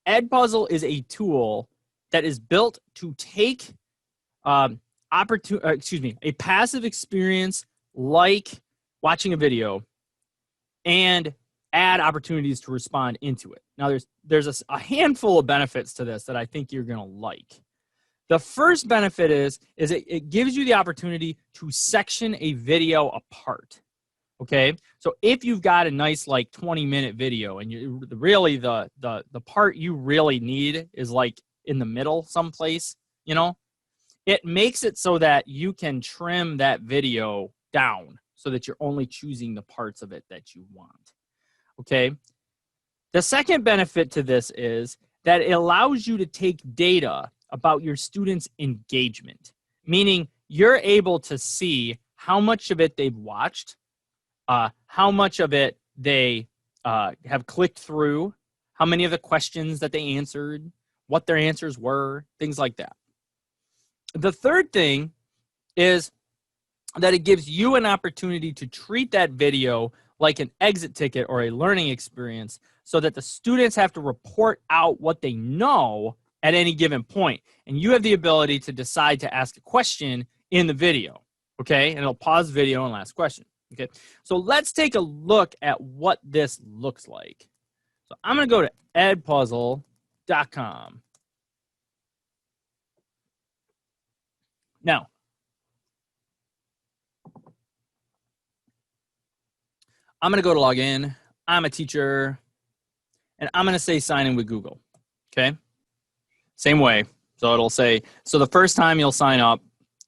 EdPuzzle is a tool that is built to take a passive experience like watching a video and add opportunities to respond into it. Now, there's a handful of benefits to this that I think you're going to like. The first benefit is it gives you the opportunity to section a video apart. Okay, so if you've got a nice like 20-minute video and you really the part you really need is like in the middle someplace, you know, it makes it so that you can trim that video down so that you're only choosing the parts of it that you want. Okay, the second benefit to this is that it allows you to take data about your students' engagement, meaning you're able to see how much of it they've watched, how much of it they have clicked through, how many of the questions that they answered, what their answers were, things like that. The third thing is that it gives you an opportunity to treat that video like an exit ticket or a learning experience so that the students have to report out what they know at any given point. And you have the ability to decide to ask a question in the video, okay? And it'll pause the video and ask a question. Okay, so let's take a look at what this looks like. So I'm going to go to edpuzzle.com. Now, I'm going to go to log in. I'm a teacher, and I'm going to say sign in with Google. Okay, same way. So it'll say, so the first time you'll sign up,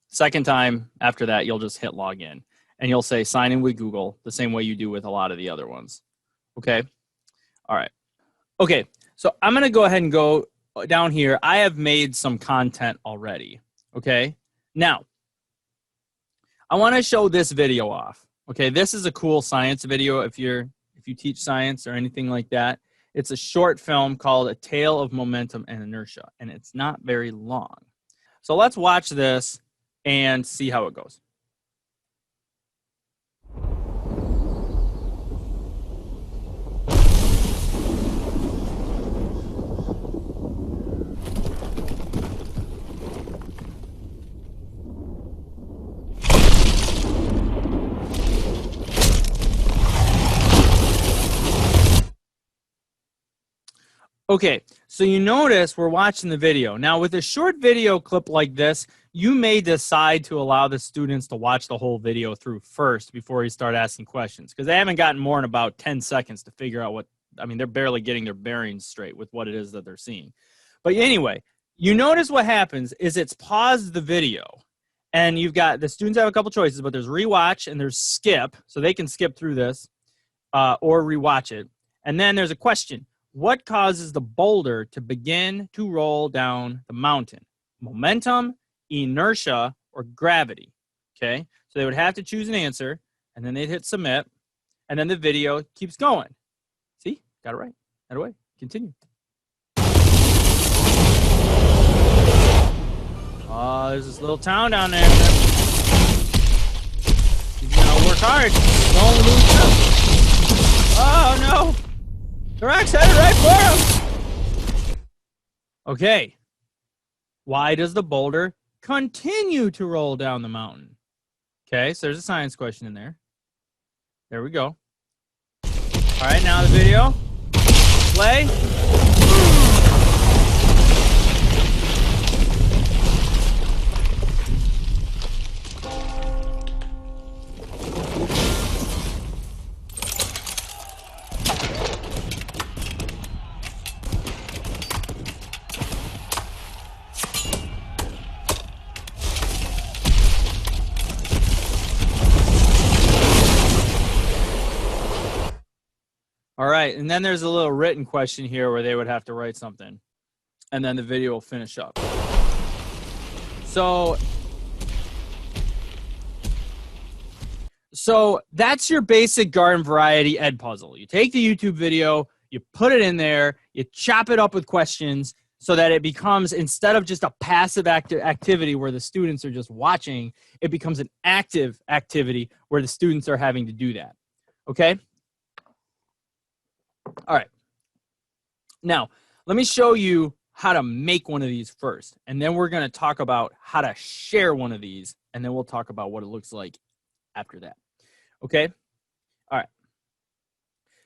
second time after that, you'll just hit log in. And you'll say sign in with Google the same way you do with a lot of the other ones. Okay? All right. Okay, so I'm going to go ahead and go down here. I have made some content already. Okay? Now, I want to show this video off. Okay, this is a cool science video if you teach science or anything like that. It's a short film called A Tale of Momentum and Inertia, and it's not very long. So let's watch this and see how it goes. Okay, so you notice we're watching the video. Now, with a short video clip like this, you may decide to allow the students to watch the whole video through first before you start asking questions, because they haven't gotten more than about 10 seconds to figure out they're barely getting their bearings straight with what it is that they're seeing. But anyway, you notice what happens is it's paused the video, and you've got, the students have a couple choices, but there's rewatch and there's skip, so they can skip through this or rewatch it. And then there's a question. What causes the boulder to begin to roll down the mountain? Momentum, inertia, or gravity? Okay, so they would have to choose an answer, and then they'd hit submit, and then the video keeps going. See, got it right. That away. Continue. Oh, there's this little town down there. He's gonna work hard. Don't lose them. Oh no! The rock's headed right for him. Okay. Why does the boulder continue to roll down the mountain? Okay, so there's a science question in there. There we go. All right, now the video. Play. All right, and then there's a little written question here where they would have to write something, and then the video will finish up. So that's your basic garden variety EdPuzzle. You take the YouTube video, you put it in there, you chop it up with questions so that it becomes, instead of just a passive activity where the students are just watching, it becomes an active activity where the students are having to do that. Okay? All right. Now, let me show you how to make one of these first. And then we're going to talk about how to share one of these. And then we'll talk about what it looks like after that. Okay? All right.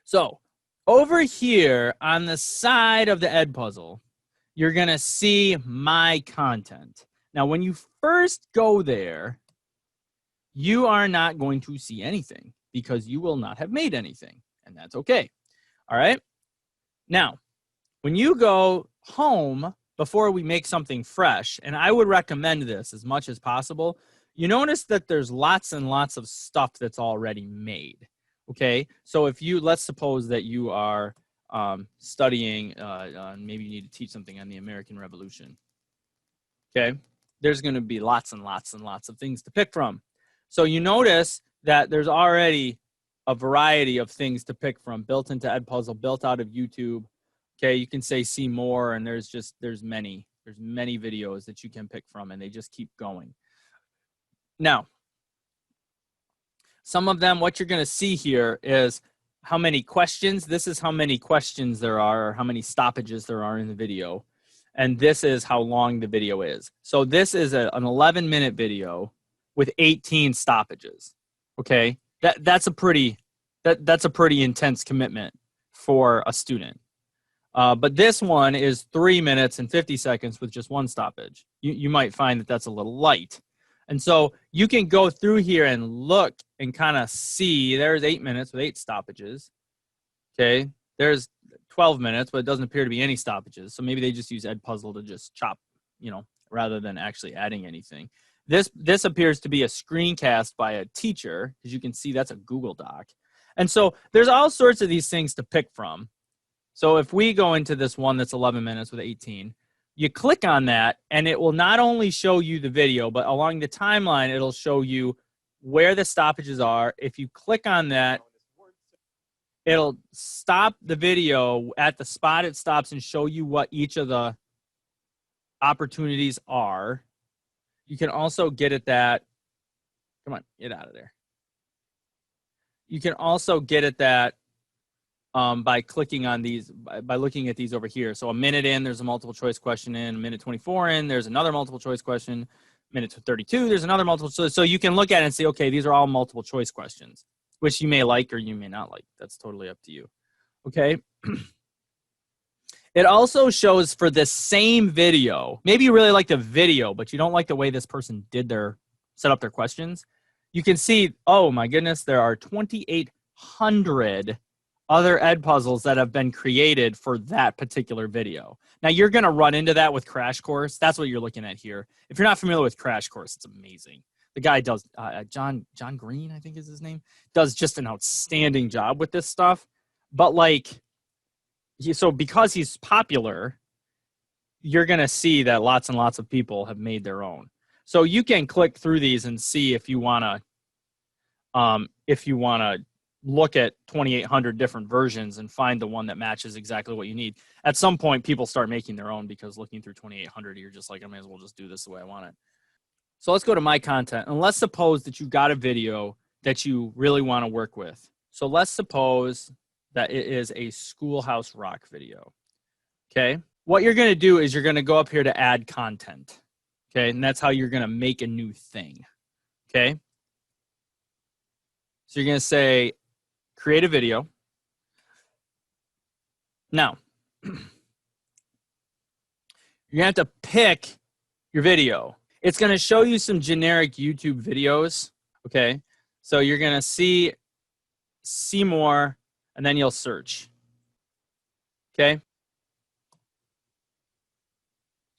So over here on the side of the EdPuzzle, you're going to see my content. Now, when you first go there, you are not going to see anything because you will not have made anything. And that's okay. All right? Now, when you go home before we make something fresh, and I would recommend this as much as possible, you notice that there's lots and lots of stuff that's already made. Okay, so if you, let's suppose that you are studying, maybe you need to teach something on the American Revolution. Okay, there's going to be lots and lots and lots of things to pick from. So you notice that there's already a variety of things to pick from built into EdPuzzle, built out of YouTube. Okay, you can say see more, and there's many videos that you can pick from, and they just keep going. Now, some of them, what you're going to see here is how many questions. This is how many questions there are, or how many stoppages there are in the video. And this is how long the video is. So this is an 11-minute video with 18 stoppages. Okay, that's a pretty intense commitment for a student. But this one is 3 minutes and 50 seconds with just one stoppage. You might find that that's a little light. And so you can go through here and look and kind of see there's 8 minutes with 8 stoppages. Okay, there's 12 minutes, but it doesn't appear to be any stoppages. So maybe they just use EdPuzzle to just chop, rather than actually adding anything. This appears to be a screencast by a teacher, because you can see that's a Google Doc. And so there's all sorts of these things to pick from. So if we go into this one that's 11 minutes with 18, you click on that, and it will not only show you the video, but along the timeline, it'll show you where the stoppages are. If you click on that, it'll stop the video at the spot it stops and show you what each of the opportunities are. You can also get at that. Come on, get out of there. You can also get at that by clicking on these, by looking at these over here. So a minute in, there's a multiple choice question in. A minute 24 in, there's another multiple choice question. Minute 32, there's another multiple choice. So you can look at it and say, okay, these are all multiple choice questions, which you may like or you may not like. That's totally up to you. Okay. It also shows for the same video. Maybe you really like the video, but you don't like the way this person set up their questions. You can see, oh my goodness, there are 2,800 other EdPuzzles that have been created for that particular video. Now you're going to run into that with Crash Course. That's what you're looking at here. If you're not familiar with Crash Course, it's amazing. The guy does, John Green, I think is his name, does just an outstanding job with this stuff. But so because he's popular, you're going to see that lots and lots of people have made their own. So you can click through these and see if you want to look at 2,800 different versions and find the one that matches exactly what you need. At some point, people start making their own, because looking through 2,800, you're just like, I may as well just do this the way I want it. So let's go to my content. And let's suppose that you got a video that you really want to work with. So let's suppose that it is a Schoolhouse Rock video. Okay. What you're going to do is you're going to go up here to add content. Okay. And that's how you're going to make a new thing. Okay. So you're going to say, create a video. Now, you're going to have to pick your video. It's going to show you some generic YouTube videos. Okay. So you're going to see more, and then you'll search. Okay.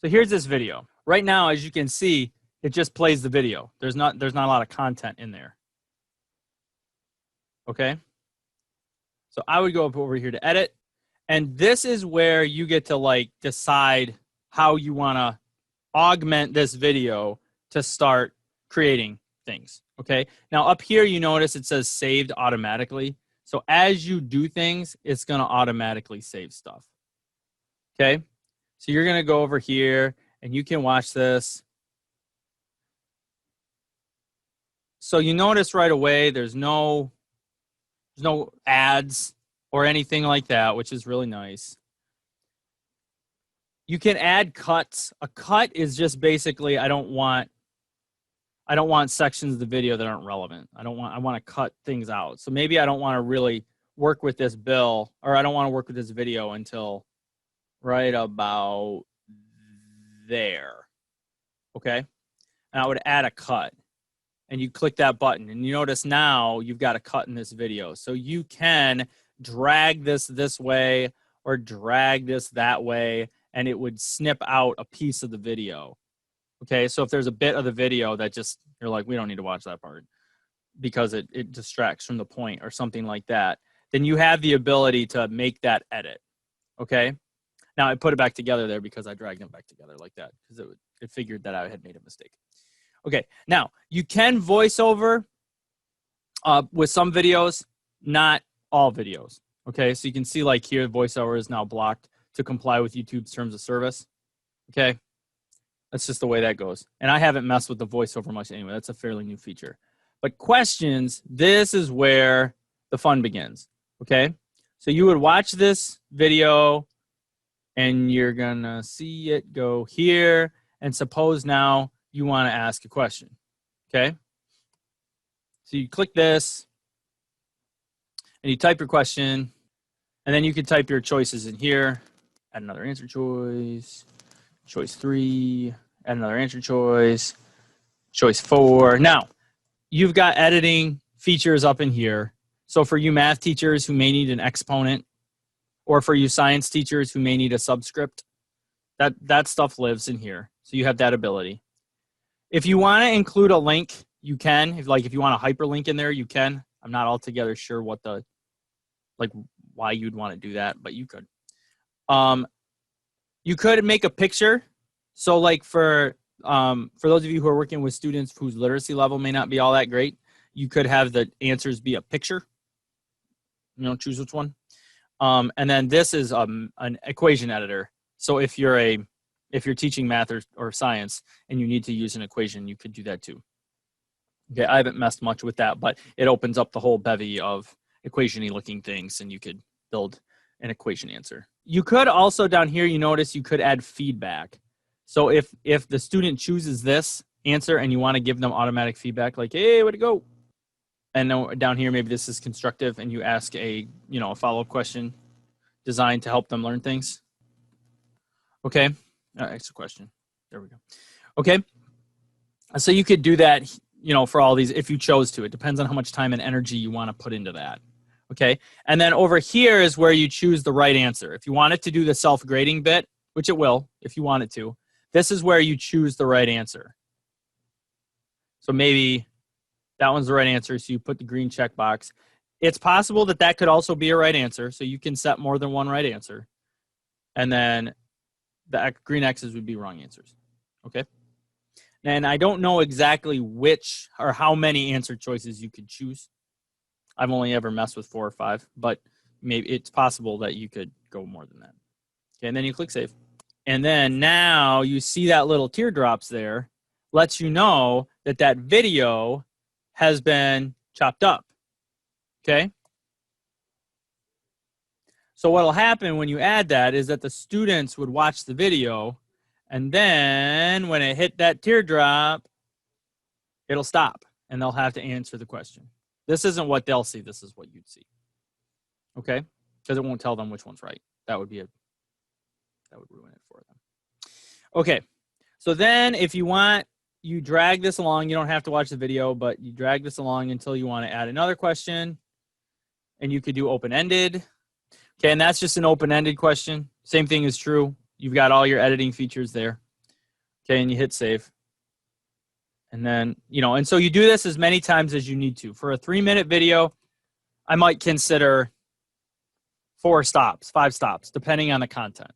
So here's this video. Right now, as you can see, it just plays the video. There's not a lot of content in there. Okay. So I would go up over here to edit. And this is where you get to decide how you want to augment this video to start creating things. Okay. Now up here, you notice it says saved automatically. So as you do things, it's going to automatically save stuff. Okay. So you're going to go over here and you can watch this. So you notice right away, there's no ads or anything like that, which is really nice. You can add cuts. A cut is just basically I don't want sections of the video that aren't relevant. I want to cut things out. So maybe I don't want to really work with this bill, or I don't want to work with this video until right about there. Okay? And I would add a cut. And you click that button. And you notice now you've got a cut in this video. So you can drag this way or drag this that way, and it would snip out a piece of the video. Okay, so if there's a bit of the video that just, you're like, we don't need to watch that part because it distracts from the point or something like that, then you have the ability to make that edit. Okay, now I put it back together there because I dragged them back together like that because it figured that I had made a mistake. Okay, now you can voice over with some videos, not all videos. Okay, so you can see like here, voiceover is now blocked to comply with YouTube's terms of service. Okay, that's just the way that goes. And I haven't messed with the voiceover much anyway. That's a fairly new feature. But questions, this is where the fun begins. Okay, so you would watch this video and you're gonna see it go here. And suppose now you want to ask a question. Okay, so you click this and you type your question, and then you can type your choices in here. Add another answer choice, choice 3, add another answer choice, choice 4. Now, you've got editing features up in here. So for you math teachers who may need an exponent, or for you science teachers who may need a subscript, that stuff lives in here. So you have that ability. If you want to include a link, you can. If you want a hyperlink in there, you can. I'm not altogether sure what why you'd want to do that, but you could. You could make a picture. So like for those of you who are working with students whose literacy level may not be all that great, you could have the answers be a picture. Choose which one. And then this is an equation editor. So if you're teaching math or science and you need to use an equation, you could do that too. Okay, I haven't messed much with that, but it opens up the whole bevy of equation-y looking things, and you could build an equation answer. You could also down here, you notice you could add feedback. So if the student chooses this answer and you want to give them automatic feedback, like, hey, way to go. And then down here, maybe this is constructive and you ask a follow-up question designed to help them learn things. Okay, extra question. There we go. Okay, so you could do that, for all these if you chose to. It depends on how much time and energy you want to put into that. Okay, and then over here is where you choose the right answer. If you want it to do the self-grading bit, which it will if you want it to, this is where you choose the right answer. So maybe that one's the right answer, so you put the green checkbox. It's possible that could also be a right answer, so you can set more than one right answer. And then the green X's would be wrong answers. Okay? And I don't know exactly which or how many answer choices you could choose. I've only ever messed with 4 or 5, but maybe it's possible that you could go more than that. Okay, and then you click save. And then now you see that little teardrops there, lets you know that video has been chopped up. Okay? So what'll happen when you add that is that the students would watch the video, and then when it hit that teardrop, it'll stop and they'll have to answer the question. This isn't what they'll see, this is what you'd see. Okay? Because it won't tell them which one's right. That would ruin it for them. Okay. So then if you want, you drag this along. You don't have to watch the video, but you drag this along until you want to add another question. And you could do open-ended. Okay, and that's just an open-ended question. Same thing is true. You've got all your editing features there. Okay, and you hit save. And then, and so you do this as many times as you need to. For a 3-minute video, I might consider 4 stops, 5 stops, depending on the content.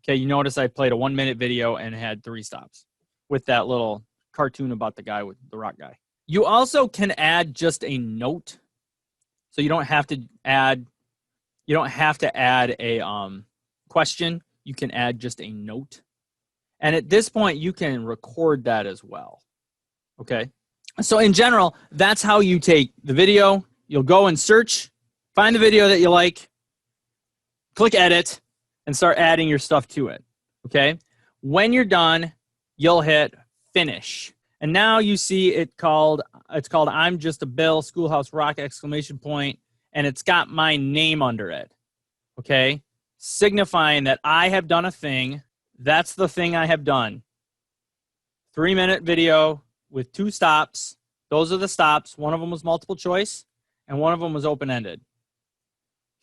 Okay, you notice I played a 1-minute video and had 3 stops with that little cartoon about the guy with the rock guy. You also can add just a note. So you don't have to add a question. You can add just a note. And at this point, you can record that as well. Okay. So in general, that's how you take the video. You'll go and search, find the video that you like, click edit, and start adding your stuff to it. Okay. When you're done, you'll hit finish. And now you see it's called I'm Just a Bill, Schoolhouse Rock, ! And it's got my name under it. Okay. Signifying that I have done a thing. That's the thing I have done. 3-minute video with 2 stops. Those are the stops. One of them was multiple choice and one of them was open-ended.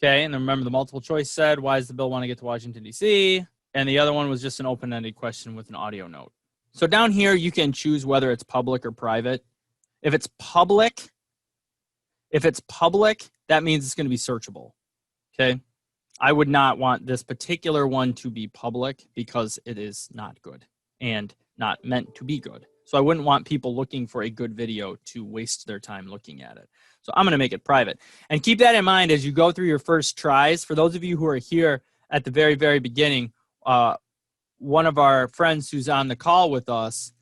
Okay, and then remember the multiple choice said, why does the bill want to get to Washington, D.C.? And the other one was just an open-ended question with an audio note. So down here, you can choose whether it's public or private. If it's public, that means it's going to be searchable. Okay, I would not want this particular one to be public because it is not good and not meant to be good. So I wouldn't want people looking for a good video to waste their time looking at it. So I'm going to make it private. And keep that in mind as you go through your first tries. For those of you who are here at the very, very beginning, one of our friends who's on the call with us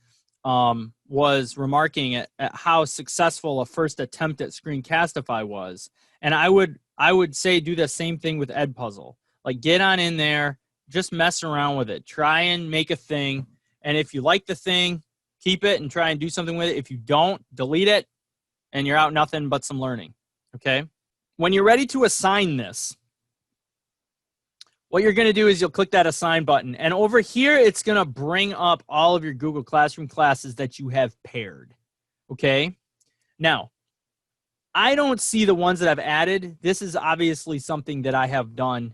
was remarking at how successful a first attempt at Screencastify was. And I would say do the same thing with EdPuzzle. Like get on in there, just mess around with it. Try and make a thing. And if you like the thing, keep it and try and do something with it. If you don't, delete it and you're out nothing but some learning. Okay? When you're ready to assign this, what you're going to do is you'll click that assign button. And over here, it's going to bring up all of your Google Classroom classes that you have paired. Okay? Now, I don't see the ones that I've added. This is obviously something that I have done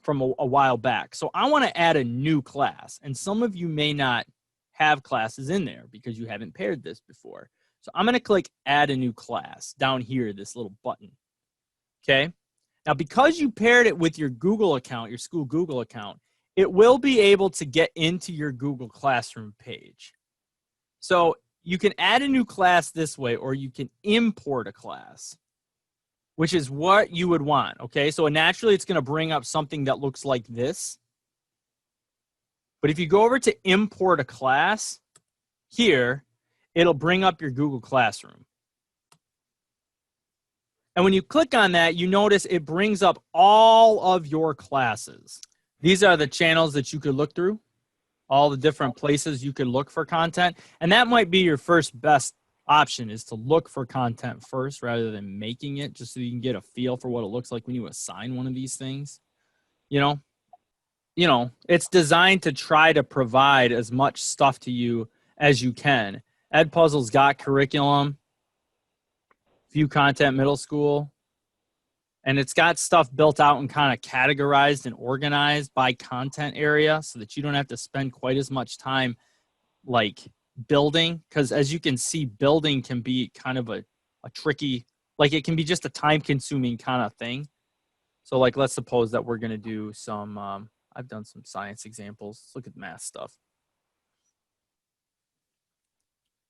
from a while back. So I want to add a new class. And some of you may not have classes in there because you haven't paired this before. So I'm going to click add a new class down here, this little button. Okay? Now, because you paired it with your Google account, your school Google account, it will be able to get into your Google Classroom page. So you can add a new class this way, or you can import a class, which is what you would want. Okay, so naturally it's going to bring up something that looks like this. But if you go over to import a class here, it'll bring up your Google Classroom. And when you click on that, you notice it brings up all of your classes. These are the channels that you could look through, all the different places you could look for content. And that might be your first best option, is to look for content first rather than making it, just so you can get a feel for what it looks like when you assign one of these things. You know, it's designed to try to provide as much stuff to you as you can. EdPuzzle's got curriculum, View Content Middle School, and it's got stuff built out and kind of categorized and organized by content area so that you don't have to spend quite as much time like building, because as you can see, building can be kind of a tricky, like it can be just a time-consuming kind of thing. So like let's suppose that we're going to do some, I've done some science examples. Let's look at math stuff.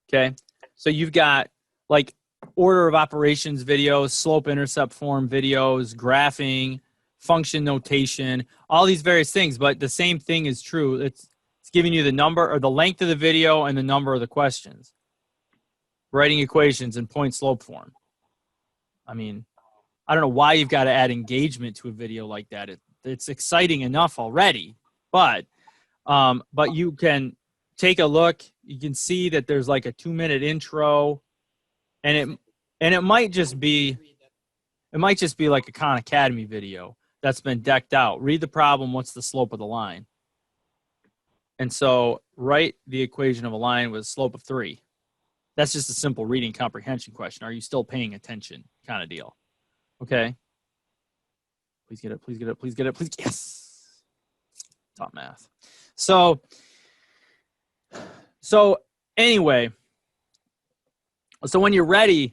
Okay, so you've got like order of operations videos, slope intercept form videos, graphing, function notation, all these various things. But the same thing is true. It's giving you the number or the length of the video and the number of the questions. Writing equations in point slope form. I mean, I don't know why you've got to add engagement to a video like that. It's exciting enough already, but you can take a look. You can see that there's like a 2-minute intro. And it might just be like a Khan Academy video that's been decked out. Read the problem. What's the slope of the line? And so write the equation of a line with a slope of 3. That's just a simple reading comprehension question. Are you still paying attention? Kind of deal. Okay. Please get it. Please get it. Please get it. Please. Yes. Top math. So anyway. So when you're ready,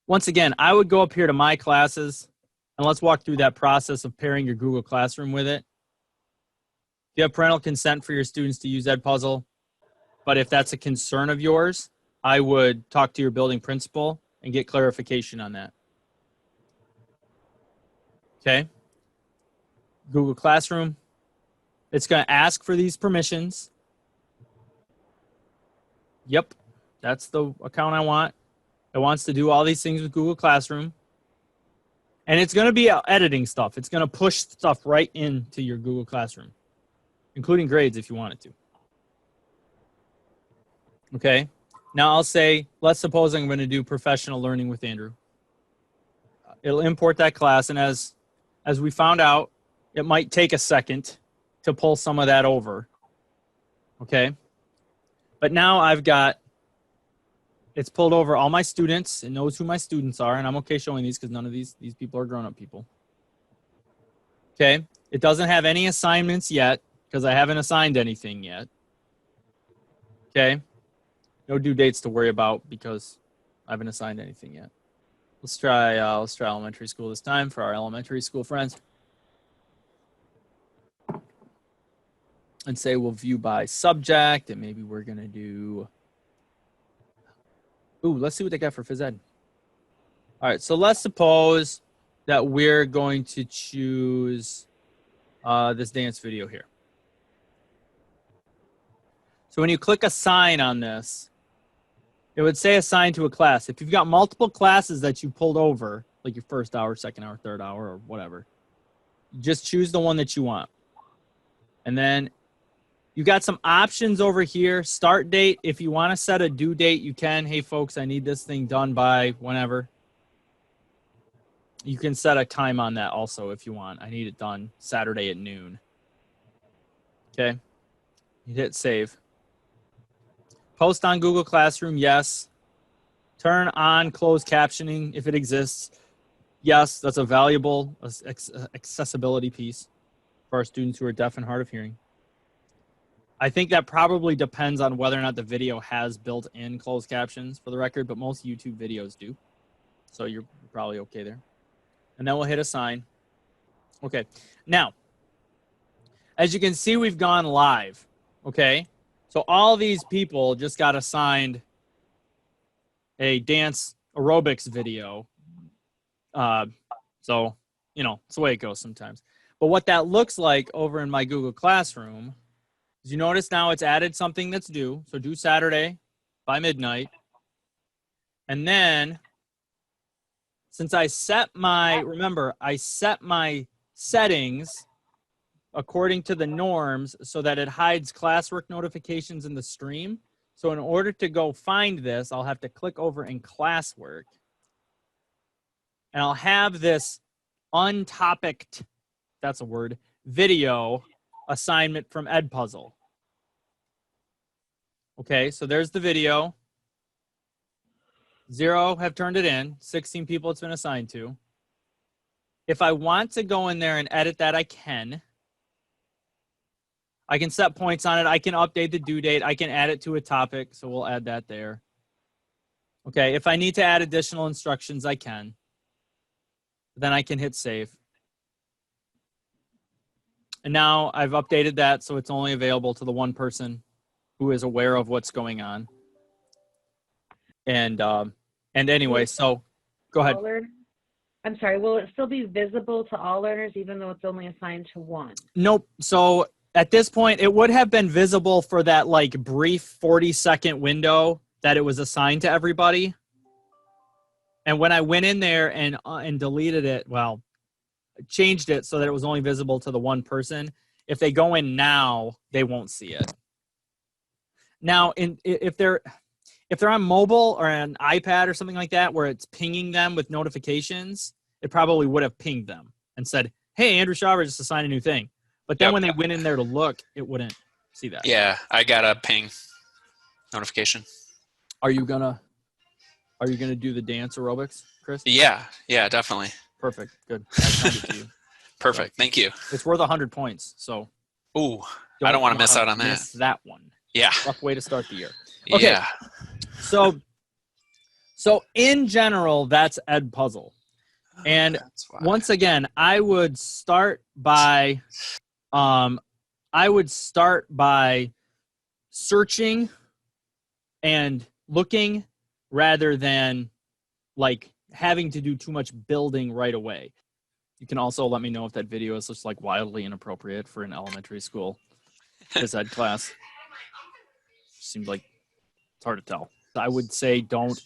once again, I would go up here to My Classes, and let's walk through that process of pairing your Google Classroom with it. You have parental consent for your students to use EdPuzzle, but if that's a concern of yours, I would talk to your building principal and get clarification on that. Okay? Google Classroom. It's going to ask for these permissions. Yep. That's the account I want. It wants to do all these things with Google Classroom. And it's going to be editing stuff. It's going to push stuff right into your Google Classroom. including grades if you wanted to. Okay. Now I'll say, let's suppose I'm going to do professional learning with Andrew. It'll import that class, and as we found out, it might take a second to pull some of that over. Okay. But now I've got, it's pulled over all my students. It knows who my students are, and I'm okay showing these because none of these people are grown-up people. Okay. It doesn't have any assignments yet because I haven't assigned anything yet. Okay. No due dates to worry about because I haven't assigned anything yet. Let's try elementary school this time for our elementary school friends. And say we'll view by subject, and maybe we're going to do, ooh, let's see what they got for phys ed. All right, so let's suppose that we're going to choose this dance video here. So when you click assign on this, it would say assign to a class. If you've got multiple classes that you pulled over, like your first hour, second hour, third hour, or whatever, just choose the one that you want. And then you got some options over here. Start date. If you want to set a due date, you can. Hey, folks, I need this thing done by whenever. You can set a time on that also if you want. I need it done Saturday at noon. Okay. You hit save. Post on Google Classroom, yes. Turn on closed captioning if it exists. Yes, that's a valuable accessibility piece for our students who are deaf and hard of hearing. I think that probably depends on whether or not the video has built-in closed captions for the record, but most YouTube videos do. So you're probably okay there. And then we'll hit assign. Okay. Now, as you can see, we've gone live. Okay. So all these people just got assigned a dance aerobics video. So, you know, it's the way it goes sometimes. But what that looks like over in my Google Classroom, you notice now it's added something that's due. So due Saturday by midnight. And then since I set my, remember, I set my settings according to the norms so that it hides classwork notifications in the stream. So in order to go find this, I'll have to click over in classwork. And I'll have this untopicked, that's a word, video assignment from EdPuzzle. Okay, so there's the video. 0 have turned it in. 16 people it's been assigned to. If I want to go in there and edit that, I can. I can set points on it. I can update the due date. I can add it to a topic, so we'll add that there. Okay, if I need to add additional instructions, I can. Then I can hit save. And now I've updated that so it's only available to the one person who is aware of what's going on. And anyway, so go ahead. I'm sorry, will it still be visible to all learners even though it's only assigned to one? Nope. So at this point, it would have been visible for that like brief 40-second window that it was assigned to everybody. And when I went in there and deleted it, well, changed it so that it was only visible to the one person. If they go in now, they won't see it. Now, if they're on mobile or an iPad or something like that, where it's pinging them with notifications, it probably would have pinged them and said, "Hey, Andrew Schauber just assigned a new thing." But then when they went in there to look, it wouldn't see that. Yeah, I got a ping notification. Are you gonna do the dance aerobics, Chris? Yeah, definitely. Perfect. Good. I found it to you. Perfect. Thank you. It's worth 100 points. So. Ooh, I don't want to miss out on that. Miss that one. Yeah. Rough way to start the year. Okay. Yeah. So in general, that's EdPuzzle. And once again, I would start by searching and looking rather than like having to do too much building right away. You can also let me know if that video is just like wildly inappropriate for an elementary school phys ed class. Seems like it's hard to tell. I would say don't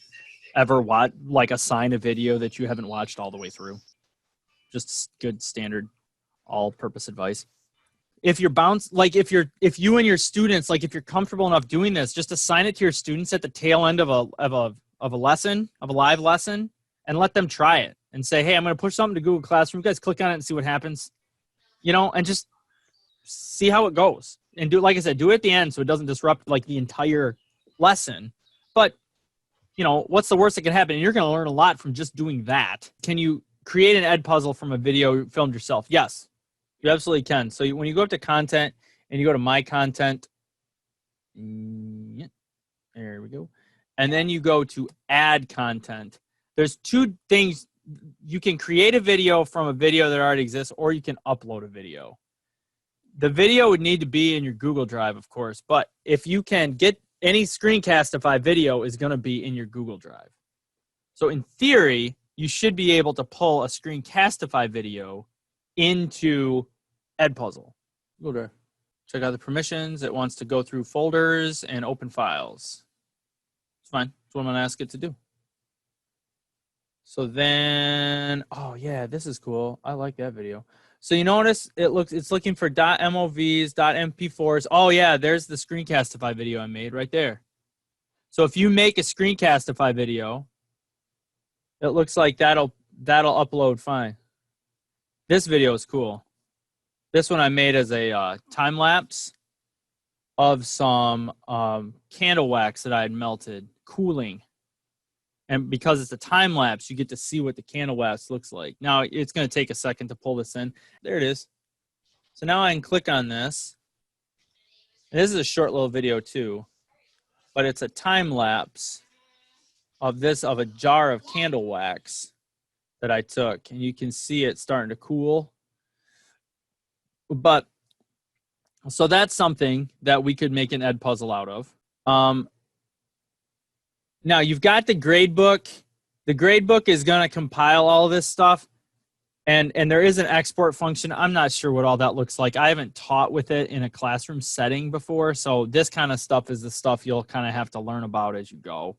ever assign a video that you haven't watched all the way through. Just good standard all-purpose advice. if you're if you and your students, like if you're comfortable enough doing this, just assign it to your students at the tail end of a live lesson, and let them try it and say, hey, I'm going to push something to Google Classroom. You guys click on it and see what happens, and just see how it goes. And do, like I said, do it at the end so it doesn't disrupt like the entire lesson. But, what's the worst that can happen? And you're going to learn a lot from just doing that. Can you create an EdPuzzle from a video you filmed yourself? Yes, you absolutely can. So when you go up to content and you go to my content, there we go. And then you go to add content. There's two things. You can create a video from a video that already exists, or you can upload a video. The video would need to be in your Google Drive, of course, but if you can get any Screencastify video is going to be in your Google Drive. So in theory, you should be able to pull a Screencastify video into EdPuzzle. Google Drive. Check out the permissions. It wants to go through folders and open files. It's fine. That's what I'm going to ask it to do. So then, oh yeah, this is cool. I like that video. So you notice it's looking for .movs, .mp4s. Oh yeah, there's the Screencastify video I made right there. So if you make a Screencastify video, it looks like that'll upload fine. This video is cool. This one I made as a time lapse of some candle wax that I had melted, cooling. And because it's a time lapse, you get to see what the candle wax looks like. Now, it's going to take a second to pull this in. There it is. So now I can click on this. And this is a short little video too, but it's a time lapse of a jar of candle wax that I took. And you can see it starting to cool. But so that's something that we could make an EdPuzzle out of. Now, you've got the Gradebook. The Gradebook is going to compile all this stuff, and there is an export function. I'm not sure what all that looks like. I haven't taught with it in a classroom setting before, so this kind of stuff is the stuff you'll kind of have to learn about as you go.